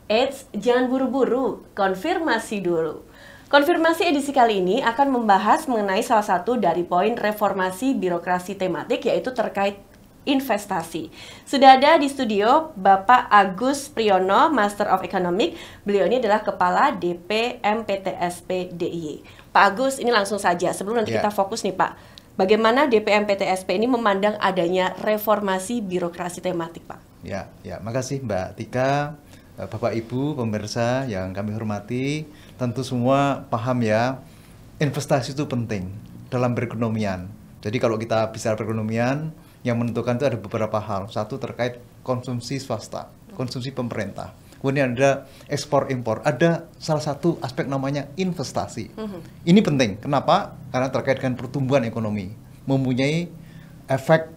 Eits, jangan buru-buru, konfirmasi dulu. Konfirmasi edisi kali ini akan membahas mengenai salah satu dari poin reformasi birokrasi tematik, yaitu terkait investasi. Sudah ada di studio Bapak Agus Priyono, Master of Economics. Beliau ini adalah Kepala DP MPTSP DIY. Pak Agus, ini langsung saja, sebelum nanti kita fokus nih Pak, bagaimana DP MPTSP ini memandang adanya reformasi birokrasi tematik Pak? Ya, makasih Mbak Tika, Bapak Ibu, pemirsa yang kami hormati. Tentu semua paham ya, investasi itu penting dalam perekonomian. Jadi kalau kita bicara perekonomian, yang menentukan itu ada beberapa hal. Satu terkait konsumsi swasta, konsumsi pemerintah. Kemudian ada ekspor impor. Ada salah satu aspek namanya investasi. Ini penting. Kenapa? Karena terkait dengan pertumbuhan ekonomi. Mempunyai efek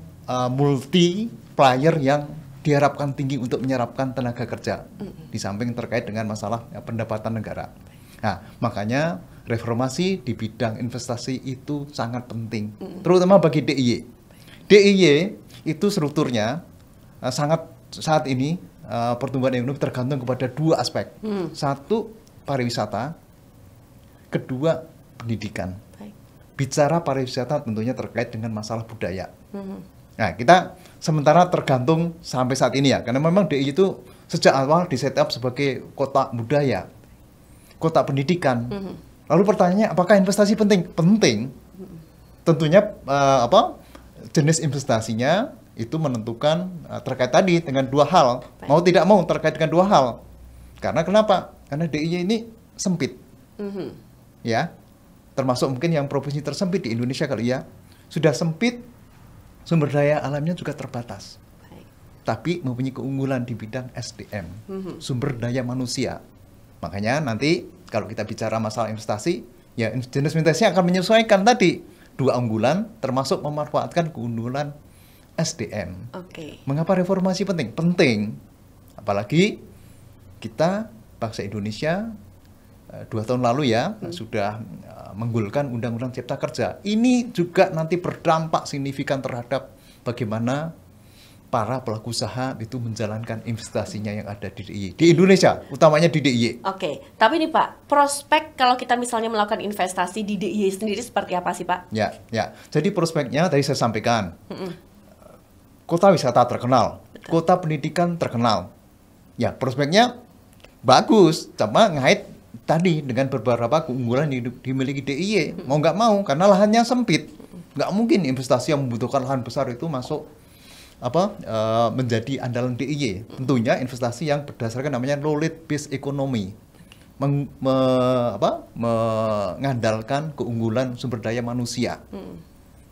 multiplier yang diharapkan tinggi untuk menyerapkan tenaga kerja. Di samping terkait dengan masalah pendapatan negara. Nah, makanya reformasi di bidang investasi itu sangat penting. Terutama bagi DIY. DIY itu strukturnya saat ini pertumbuhan ekonomi tergantung kepada dua aspek. Satu, pariwisata. Kedua, pendidikan. Bicara pariwisata tentunya terkait dengan masalah budaya. Nah, kita sementara tergantung sampai saat ini ya, karena memang DIY itu sejak awal di setup sebagai kota budaya, kota pendidikan. Lalu pertanyaannya, apakah investasi penting? Penting. Tentunya jenis investasinya itu menentukan terkait tadi dengan dua hal. Mau tidak mau terkait dengan dua hal. Karena kenapa? Karena DIY ini sempit. Ya. Termasuk mungkin yang provinsi tersempit di Indonesia kali ya. Sudah sempit, sumber daya alamnya juga terbatas. Tapi mempunyai keunggulan di bidang SDM, sumber daya manusia. Makanya nanti kalau kita bicara masalah investasi, ya jenis investasinya akan menyesuaikan tadi dua unggulan, termasuk memanfaatkan keunggulan SDM. Mengapa reformasi penting? Penting, apalagi kita bangsa Indonesia 2 tahun lalu ya sudah menggulkan Undang-Undang Cipta Kerja. Ini juga nanti berdampak signifikan terhadap bagaimana para pelaku usaha itu menjalankan investasinya yang ada di DIY. Di Indonesia, utamanya di DIY. Tapi nih Pak, prospek kalau kita misalnya melakukan investasi di DIY sendiri seperti apa sih Pak? Ya. Jadi prospeknya tadi saya sampaikan. Kota wisata terkenal, kota pendidikan terkenal. Ya, prospeknya bagus, cuma ngait tadi dengan beberapa keunggulan yang dimiliki DIY. Mau nggak mau, karena lahannya sempit. Nggak mungkin investasi yang membutuhkan lahan besar itu masuk menjadi andalan DIY. Tentunya investasi yang berdasarkan namanya knowledge based economy, mengandalkan keunggulan sumber daya manusia.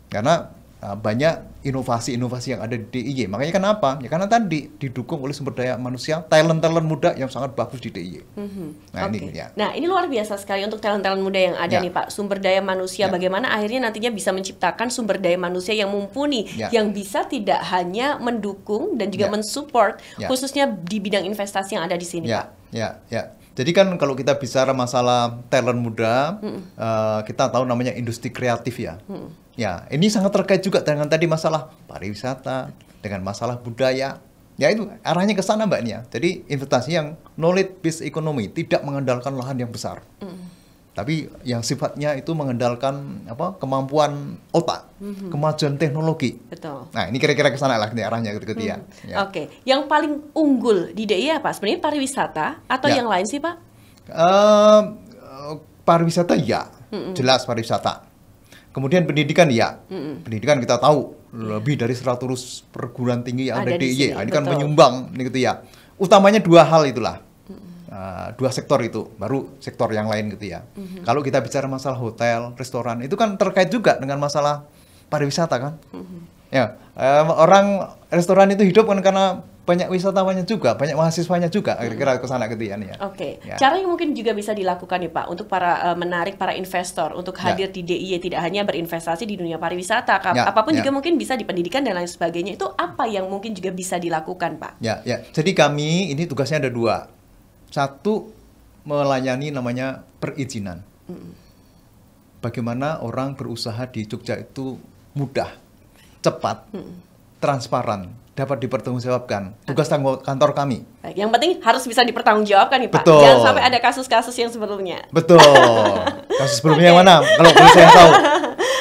Karena banyak inovasi-inovasi yang ada di DIY. Makanya kenapa? Ya karena tadi didukung oleh sumber daya manusia, talent muda yang sangat bagus di DIY. Ini ya. Nah, ini luar biasa sekali untuk talent muda yang ada nih Pak. Sumber daya manusia, bagaimana akhirnya nantinya bisa menciptakan sumber daya manusia yang mumpuni, yang bisa tidak hanya mendukung dan juga mensupport, khususnya di bidang investasi yang ada di sini Pak. Jadi kan kalau kita bicara masalah talent muda, kita tahu namanya industri kreatif ya. Ya, ini sangat terkait juga dengan tadi masalah pariwisata, dengan masalah budaya. Ya itu arahnya ke sana Mbak Nia. Jadi investasi yang knowledge based economy, tidak mengandalkan lahan yang besar. Tapi yang sifatnya itu mengandalkan kemampuan otak, kemajuan teknologi. Betul. Nah, ini kira-kira ke sana lah arahnya gitu ya. Yang paling unggul di DIY apa? Sebenarnya pariwisata atau yang lain sih, Pak? Pariwisata ya. Jelas pariwisata. Kemudian pendidikan ya. Pendidikan kita tahu lebih dari 100 perguruan tinggi yang ada di DIY. Ini kan menyumbang gitu ya. Utamanya dua hal itulah. Dua sektor itu, baru sektor yang lain gitu ya. Kalau kita bicara masalah hotel, restoran, itu kan terkait juga dengan masalah pariwisata kan. Ya, orang restoran itu hidup kan karena banyak wisatawannya juga, banyak mahasiswanya juga, kira-kira ke sana gitu ya. Cara yang mungkin juga bisa dilakukan nih Pak untuk para menarik para investor untuk hadir di DIY, tidak hanya berinvestasi di dunia pariwisata, apapun juga mungkin bisa di pendidikan dan lain sebagainya. Itu apa yang mungkin juga bisa dilakukan Pak? Jadi kami ini tugasnya ada dua. Satu, melayani namanya perizinan. Bagaimana orang berusaha di Jogja itu mudah, cepat, transparan, dapat dipertanggungjawabkan. Tugas tanggung kantor kami. Baik, yang penting harus bisa dipertanggungjawabkan nih Pak. Betul. Jangan sampai ada kasus-kasus yang sebelumnya. Betul. Kasus sebelumnya yang mana? Kalau boleh saya tahu.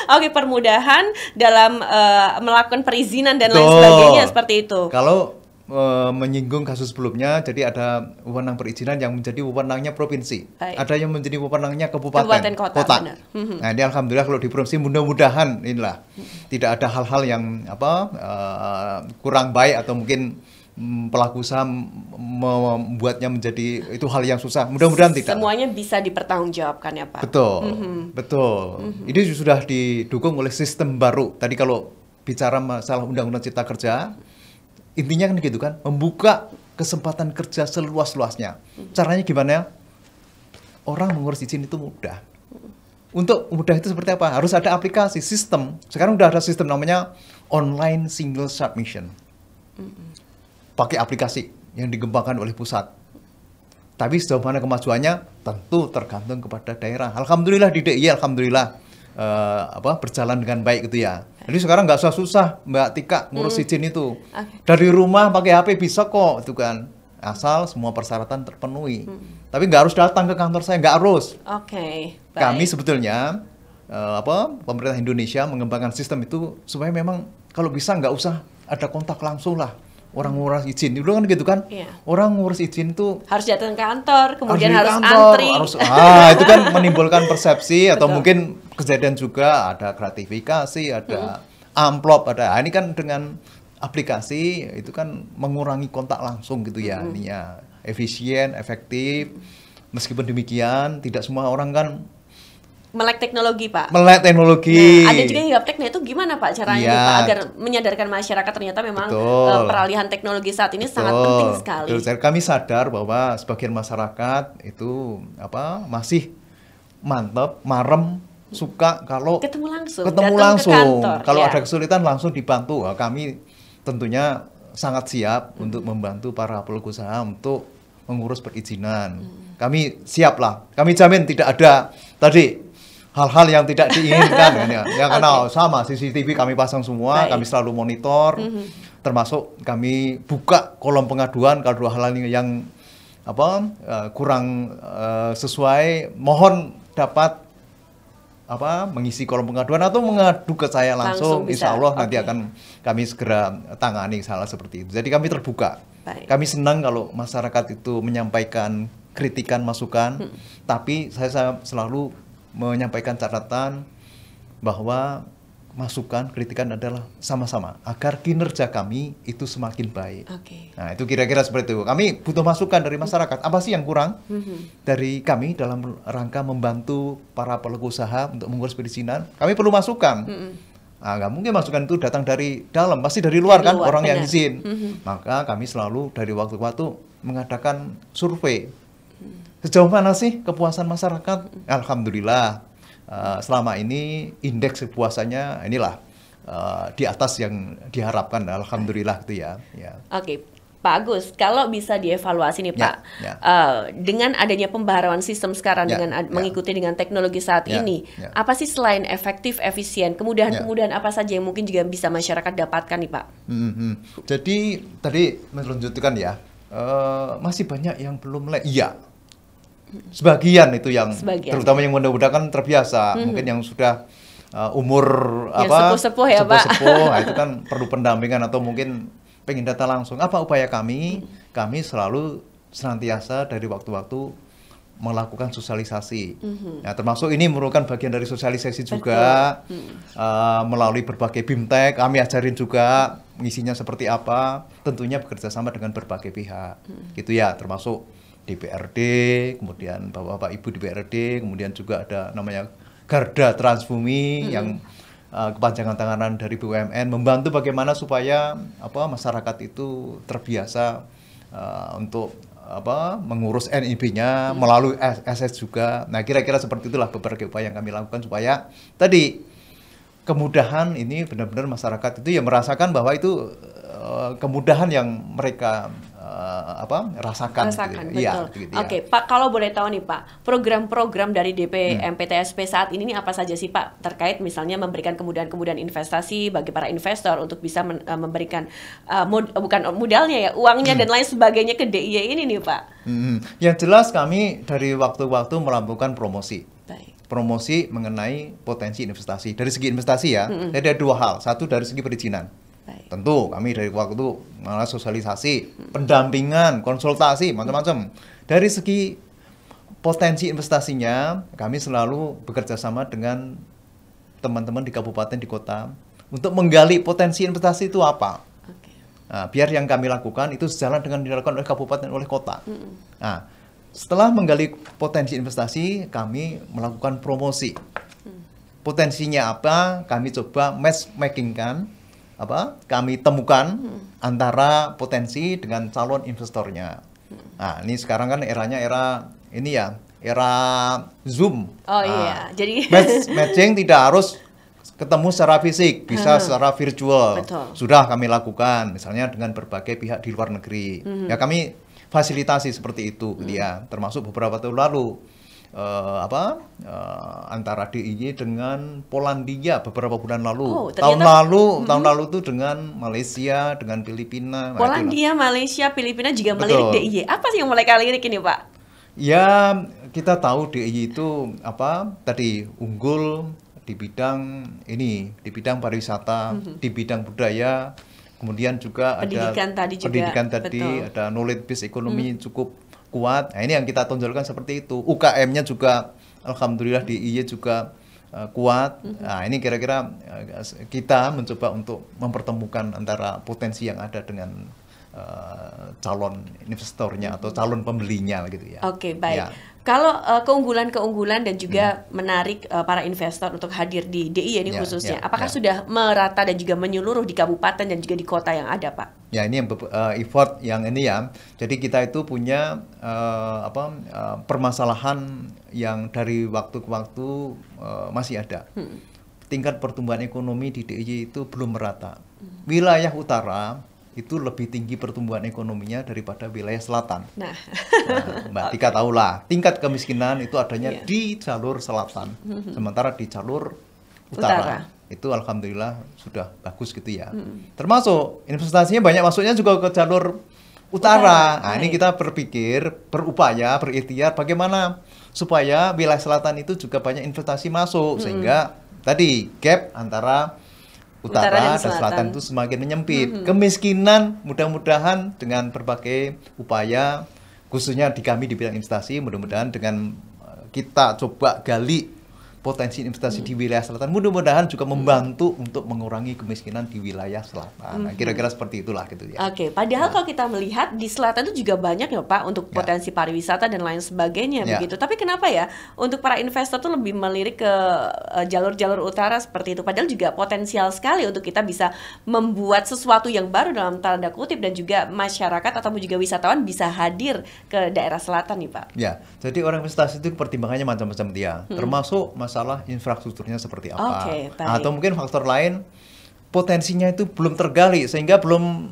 Oke, permudahan dalam melakukan perizinan dan lain Betul. sebagainya seperti itu. Kalau menyinggung kasus sebelumnya, jadi ada wewenang perizinan yang menjadi wewenangnya provinsi, Baik. ada yang menjadi wewenangnya kabupaten, Kota, benar. Nah, ini alhamdulillah kalau di provinsi mudah-mudahan inilah tidak ada hal-hal yang kurang baik atau mungkin pelaku usaha membuatnya menjadi itu hal yang susah. Mudah-mudahan tidak. Semuanya bisa dipertanggungjawabkan ya Pak. Betul, betul. Ini sudah didukung oleh sistem baru. Tadi kalau bicara masalah Undang-Undang Cipta Kerja, intinya kan gitu kan, membuka kesempatan kerja seluas-luasnya. Caranya gimana? Orang mengurus izin itu mudah. Untuk mudah itu seperti apa? Harus ada aplikasi, sistem. Sekarang udah ada sistem namanya online single submission. Pakai aplikasi yang dikembangkan oleh pusat. Tapi sejauh mana kemajuannya tentu tergantung kepada daerah. Alhamdulillah di DIY, alhamdulillah berjalan dengan baik gitu ya. Jadi sekarang nggak susah Mbak Tika ngurus izin itu. Dari rumah pakai HP bisa kok, itu kan. Asal semua persyaratan terpenuhi. Tapi nggak harus datang ke kantor saya, nggak harus. Oke. Kami sebetulnya pemerintah Indonesia mengembangkan sistem itu supaya memang kalau bisa nggak usah ada kontak langsung lah. Orang ngurus izin, dulu kan gitu kan? Iya. Orang ngurus izin tuh Harus datang ke kantor, kemudian di harus kantor, antri. itu kan menimbulkan persepsi atau mungkin kejadian juga ada gratifikasi, ada amplop, ada. Ini kan dengan aplikasi itu kan mengurangi kontak langsung gitu ya, ininya efisien, efektif. Meskipun demikian, tidak semua orang kan Melek teknologi Pak. melek teknologi. Nah, ada juga yang gaptek. Nah itu gimana Pak caranya Iya. nih, Pak agar menyadarkan masyarakat ternyata memang Betul. peralihan teknologi saat ini sangat penting sekali. Betul. Kami sadar bahwa sebagian masyarakat itu masih mantep, marem, suka kalau Ketemu langsung. ketemu datang langsung. ke kantor. Kalau Ya. ada kesulitan langsung dibantu. Nah, kami tentunya sangat siap untuk membantu para pelaku usaha untuk mengurus perizinan. Kami siap lah. Kami jamin tidak ada tadi hal-hal yang tidak diinginkan ya. Karena sama CCTV kami pasang semua, Baik. kami selalu monitor. Termasuk kami buka kolom pengaduan kalau dua hal yang kurang sesuai, mohon dapat mengisi kolom pengaduan atau mengadu ke saya langsung, bisa. insya Allah nanti Oke. akan kami segera tangani hal seperti itu. Jadi kami terbuka. Baik. Kami senang kalau masyarakat itu menyampaikan kritikan, masukan, tapi saya selalu menyampaikan catatan bahwa masukan, kritikan adalah sama-sama agar kinerja kami itu semakin baik. Oke. Nah, itu kira-kira seperti itu. Kami butuh masukan dari masyarakat. Apa sih yang kurang dari kami dalam rangka membantu para pelaku usaha untuk mengurus perizinan? Kami perlu masukan. Nah, nggak mungkin masukan itu datang dari dalam, pasti dari luar Dari kan luar, orang yang benar. izin. Maka kami selalu dari waktu ke waktu mengadakan survei. Sejauh mana sih kepuasan masyarakat? Alhamdulillah. Selama ini indeks kepuasannya inilah di atas yang diharapkan, alhamdulillah itu ya. Oke, Pak Agus, kalau bisa dievaluasi nih Pak, ya. dengan adanya pembaharuan sistem sekarang Ya, dengan ya. mengikuti dengan teknologi saat Ya, ini, ya. apa sih selain efektif, efisien, kemudahan-kemudahan apa saja yang mungkin juga bisa masyarakat dapatkan nih Pak? Jadi tadi melanjutkan ya, masih banyak yang belum melek. Iya. Sebagian itu yang terutama yang muda-muda kan terbiasa, mungkin yang sudah umur Yang sepuh-sepuh ya, Pak. nah, itu kan perlu pendampingan atau mungkin pengen data langsung. Apa upaya kami? Kami selalu senantiasa dari waktu-waktu melakukan sosialisasi. Nah, termasuk ini merupakan bagian dari sosialisasi juga melalui berbagai BIMTEK. Kami ajarin juga ngisinya seperti apa. Tentunya bekerja sama dengan berbagai pihak, gitu ya. Termasuk DPRD, kemudian Bapak-bapak Ibu DPRD, kemudian juga ada namanya Garda Transbumi yang kepanjangan tanganan dari BUMN membantu bagaimana supaya masyarakat itu terbiasa untuk mengurus NIB-nya melalui SS juga. Nah, kira-kira seperti itulah beberapa upaya yang kami lakukan supaya tadi kemudahan ini benar-benar masyarakat itu ya merasakan bahwa itu kemudahan yang mereka rasakan. Rasakan, gitu ya. betul. Gitu ya. Oke, Pak, kalau boleh tahu nih Pak, program-program dari DP MPTSP saat ini nih apa saja sih Pak, terkait misalnya memberikan kemudahan-kemudahan investasi bagi para investor untuk bisa memberikan bukan modalnya ya, uangnya dan lain sebagainya ke DIY ini nih Pak. Yang jelas kami dari waktu-waktu melakukan promosi. Baik. Promosi mengenai potensi investasi. Dari segi investasi ya, jadi ada dua hal. Satu dari segi perizinan. Baik. Tentu kami dari waktu itu malah sosialisasi, pendampingan, konsultasi, macam-macam. Dari segi potensi investasinya, kami selalu bekerja sama dengan teman-teman di kabupaten, di kota, untuk menggali potensi investasi itu apa. Oke. Nah, biar yang kami lakukan itu sejalan dengan dilakukan oleh kabupaten, oleh kota. Nah, setelah menggali potensi investasi, kami melakukan promosi. Potensinya apa? Kami coba matchmaking-kan, kami temukan antara potensi dengan calon investornya. Nah, ini sekarang kan eranya era ini ya, era Zoom. Oh iya, jadi matching tidak harus ketemu secara fisik, bisa secara virtual. Betul. Sudah kami lakukan, misalnya dengan berbagai pihak di luar negeri. Ya kami fasilitasi seperti itu, dia termasuk beberapa tahun lalu. Antara DIY dengan Polandia beberapa bulan lalu. Tahun lalu itu dengan Malaysia, dengan Filipina. Polandia, Malaysia, Filipina juga melirik DIY. Apa sih yang mereka lirik ini, Pak? Ya, kita tahu DIY itu tadi unggul di bidang ini, di bidang pariwisata, di bidang budaya, kemudian juga pendidikan tadi, ada knowledge based ekonomi cukup kuat. Nah, ini yang kita tonjolkan seperti itu. UKM-nya juga alhamdulillah DIY juga kuat. Nah, ini kira-kira kita mencoba untuk mempertemukan antara potensi yang ada dengan calon investornya atau calon pembelinya gitu ya. Oke, baik. Ya. Kalau keunggulan-keunggulan dan juga menarik para investor untuk hadir di DIY ini khususnya, apakah sudah merata dan juga menyeluruh di kabupaten dan juga di kota yang ada, Pak? Ya, ini yang effort yang ini ya. Jadi kita itu punya permasalahan yang dari waktu ke waktu masih ada. Tingkat pertumbuhan ekonomi di DIY itu belum merata. Wilayah utara itu lebih tinggi pertumbuhan ekonominya daripada wilayah selatan. Nah, Mbak Tika tahulah, tingkat kemiskinan itu adanya di jalur selatan, sementara di jalur utara itu alhamdulillah sudah bagus gitu ya. Termasuk investasinya banyak masuknya juga ke jalur utara. Nah, ini kita berupaya, berikhtiar bagaimana supaya wilayah selatan itu juga banyak investasi masuk, sehingga tadi gap antara utara dan selatan itu semakin menyempit. Kemiskinan mudah-mudahan dengan berbagai upaya, khususnya di kami di bidang investasi, mudah-mudahan dengan kita coba gali potensi investasi di wilayah selatan, mudah-mudahan juga membantu untuk mengurangi kemiskinan di wilayah selatan. Nah, kira-kira seperti itulah gitu ya. Oke, padahal kalau kita melihat di selatan itu juga banyak ya Pak untuk potensi pariwisata dan lain sebagainya begitu. Tapi kenapa ya untuk para investor tuh lebih melirik ke jalur-jalur utara seperti itu? Padahal juga potensial sekali untuk kita bisa membuat sesuatu yang baru dalam tanda kutip dan juga masyarakat ataupun juga wisatawan bisa hadir ke daerah selatan nih Pak. Ya, jadi orang investasi itu pertimbangannya macam-macam dia, termasuk masalah infrastrukturnya seperti apa, atau mungkin faktor lain potensinya itu belum tergali sehingga belum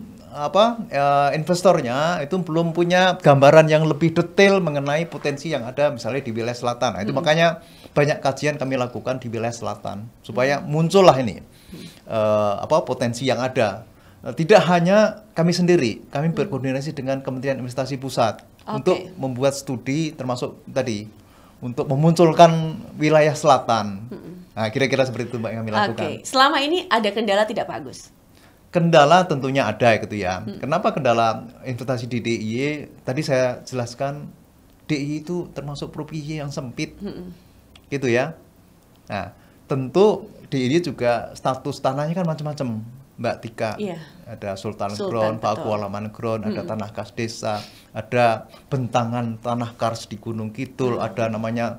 investornya itu belum punya gambaran yang lebih detail mengenai potensi yang ada misalnya di wilayah selatan. Nah, itu makanya banyak kajian kami lakukan di wilayah selatan supaya muncullah ini potensi yang ada. Tidak hanya kami sendiri, kami berkoordinasi dengan Kementerian Investasi Pusat untuk membuat studi termasuk tadi untuk memunculkan wilayah selatan. Nah, kira-kira seperti itu Mbak yang kami lakukan. Selama ini ada kendala tidak Pak Agus? Kendala tentunya ada gitu ya. Kenapa kendala investasi di DIY? Tadi saya jelaskan DIY itu termasuk provinsi yang sempit. Gitu ya. Nah, tentu DIY juga status tanahnya kan macam-macam. Mbak Tika, ada Sultan Ground, Pakualaman Ground, ada tanah kas desa, ada bentangan tanah kars di Gunung Kidul, ada namanya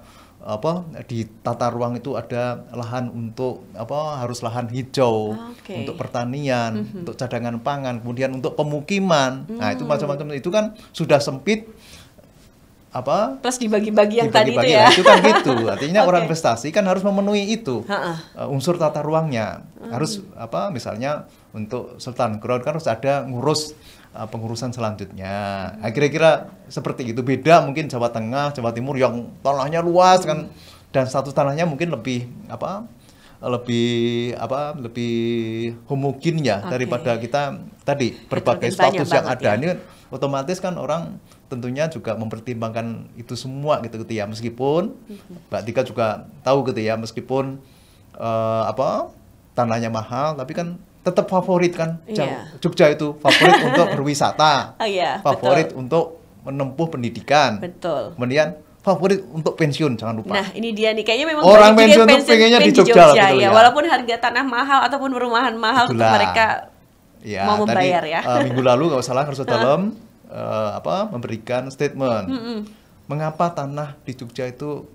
di tata ruang itu ada lahan untuk harus lahan hijau untuk pertanian, untuk cadangan pangan, kemudian untuk pemukiman. Nah, itu macam-macam itu kan sudah sempit. Plus dibagi-bagi yang tadi itu ya. Itu kan gitu. Artinya orang investasi kan harus memenuhi itu. Unsur tata ruangnya. Harus misalnya untuk Sultan Ground kan harus ada ngurus pengurusan selanjutnya. Nah, kira-kira seperti itu. Beda mungkin Jawa Tengah, Jawa Timur yang tanahnya luas kan, dan status tanahnya mungkin lebih lebih homogen ya daripada kita tadi berbagai status yang ada. Ini otomatis kan orang tentunya juga mempertimbangkan itu semua gitu ya. Meskipun Mbak Tika juga tahu gitu ya, meskipun tanahnya mahal, tapi kan tetap favorit kan. Jogja itu favorit untuk berwisata, favorit untuk menempuh pendidikan, kemudian favorit untuk pensiun, jangan lupa. Nah, ini dia nih, kayaknya memang orang pensiun tuh pengennya di Jogja ya. Walaupun harga tanah mahal ataupun perumahan mahal, mereka mau membayar tadi, ya. Minggu lalu kalau salah Harus Dalam memberikan statement mengapa tanah di Jogja itu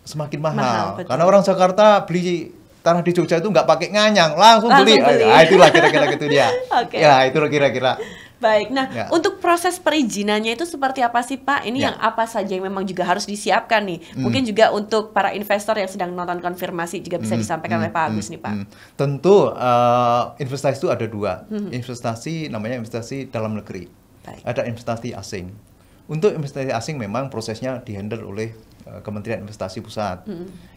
semakin mahal. Karena orang Jakarta beli tanah di Jogja itu nggak pakai nganyang, langsung beli. Itulah kira-kira gitu dia. Ya, itu kira-kira. Baik, nah untuk proses perizinannya itu seperti apa sih Pak? Ini yang apa saja yang memang juga harus disiapkan nih? Mungkin juga untuk para investor yang sedang nonton konfirmasi juga bisa disampaikan oleh Pak Agus nih Pak. Tentu investasi itu ada dua. Investasi namanya investasi dalam negeri. Ada investasi asing. Untuk investasi asing memang prosesnya dihandle oleh Kementerian Investasi Pusat.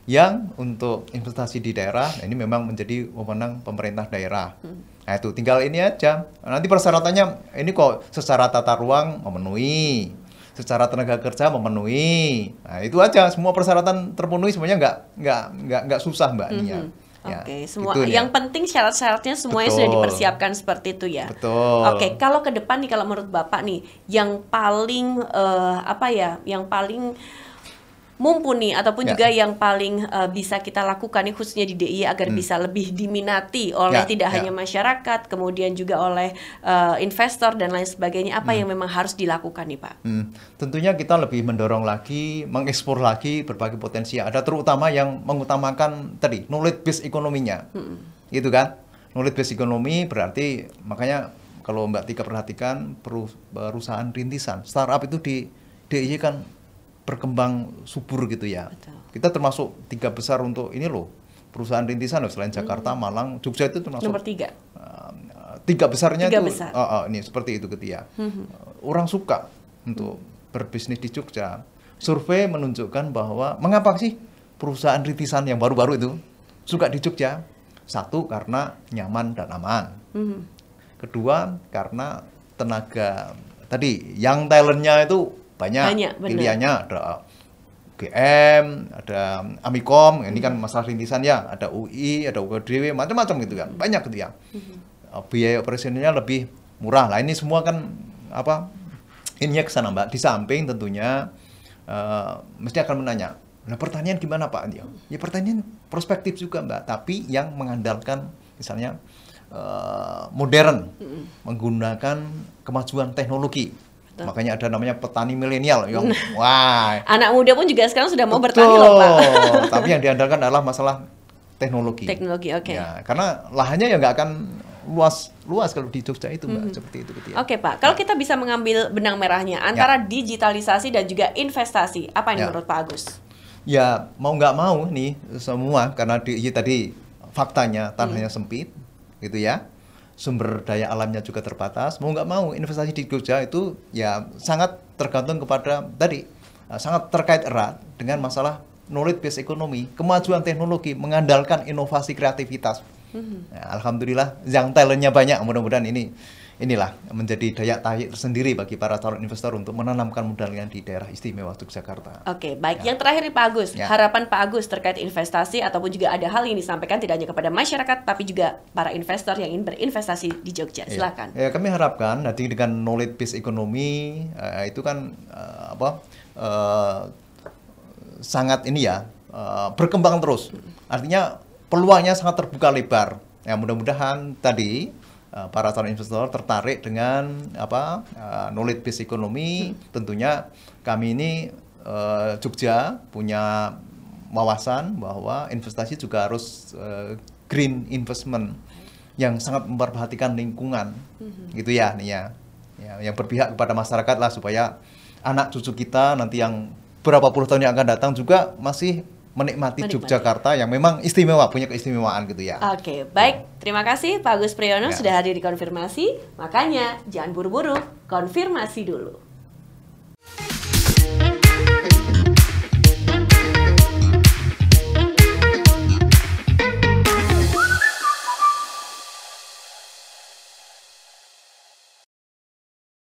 Yang untuk investasi di daerah, ini memang menjadi wewenang pemerintah daerah. Nah itu tinggal ini aja. Nanti persyaratannya ini kok secara tata ruang memenuhi, secara tenaga kerja memenuhi. Nah itu aja, semua persyaratan terpenuhi, semuanya nggak susah Mbak Nia. Oke, semua gitu yang penting syarat-syaratnya semuanya sudah dipersiapkan seperti itu ya. Oke, kalau ke depan nih, kalau menurut Bapak nih, yang paling yang paling mumpuni ataupun juga yang paling bisa kita lakukan nih khususnya di DIY agar bisa lebih diminati oleh tidak hanya masyarakat, kemudian juga oleh investor dan lain sebagainya, apa yang memang harus dilakukan nih Pak? Tentunya kita lebih mendorong lagi, mengeksplor lagi berbagai potensi. Ada terutama yang mengutamakan tadi knowledge base ekonominya, gitu kan? Knowledge base ekonomi berarti, makanya kalau Mbak Tika perhatikan perusahaan rintisan, startup itu di DIY kan berkembang subur gitu ya. Kita termasuk 3 besar untuk ini loh, perusahaan rintisan loh, selain Jakarta, Malang, Jogja itu termasuk nomor 3. 3 besarnya itu besar. Ini seperti itu gitu ya. Orang suka untuk berbisnis di Jogja. Survei menunjukkan bahwa mengapa sih perusahaan rintisan yang baru-baru itu suka di Jogja? Satu, karena nyaman dan aman. Kedua, karena tenaga tadi, yang talentnya itu banyak pilihannya, ada GM, ada Amikom, ini kan masalah rintisan ya, ada UI, ada UGDW, macam-macam gitu kan, banyak gitu ya. Biaya operasionalnya lebih murah lah. Ini semua kan ininya ke sana Mbak. Di samping tentunya mesti akan menanya, nah pertanian gimana Pak? Ya pertanian prospektif juga Mbak, tapi yang mengandalkan misalnya modern, menggunakan kemajuan teknologi. Makanya ada namanya petani milenial yang anak muda pun juga sekarang sudah mau bertani loh Pak. Tapi yang diandalkan adalah masalah teknologi. Ya, karena lahannya ya nggak akan luas kalau di Jogja itu Mbak, seperti itu gitu ya. Oke Pak, kalau kita bisa mengambil benang merahnya antara digitalisasi dan juga investasi, apa ini menurut Pak Agus? Ya mau nggak mau nih semua, karena tadi faktanya tanahnya sempit gitu ya. Sumber daya alamnya juga terbatas, mau nggak mau investasi di Jogja itu ya sangat tergantung kepada tadi, sangat terkait erat dengan masalah knowledge base ekonomi, kemajuan teknologi, mengandalkan inovasi kreativitas. Alhamdulillah yang talentnya banyak, mudah-mudahan inilah menjadi daya tarik tersendiri bagi para calon investor untuk menanamkan modalnya di daerah istimewa Yogyakarta. Oke, baik. Yang terakhir nih Pak Agus, harapan Pak Agus terkait investasi ataupun juga ada hal yang disampaikan tidak hanya kepada masyarakat tapi juga para investor yang ingin berinvestasi di Jogja. Silakan. Ya, kami harapkan nanti dengan knowledge base ekonomi itu kan sangat berkembang terus. Artinya peluangnya sangat terbuka lebar. Ya, mudah-mudahan tadi para calon investor tertarik dengan knowledge base ekonomi. Tentunya kami ini Jogja punya wawasan bahwa investasi juga harus green investment yang sangat memperhatikan lingkungan, gitu ya, nih ya, yang berpihak kepada masyarakat lah, supaya anak cucu kita nanti yang berapa puluh tahun yang akan datang juga masih menikmati Yogyakarta yang memang istimewa, punya keistimewaan gitu ya. Oke, baik. Terima kasih Pak Agus Priyono Ya. sudah hadir di konfirmasi. Makanya jangan buru-buru, konfirmasi dulu.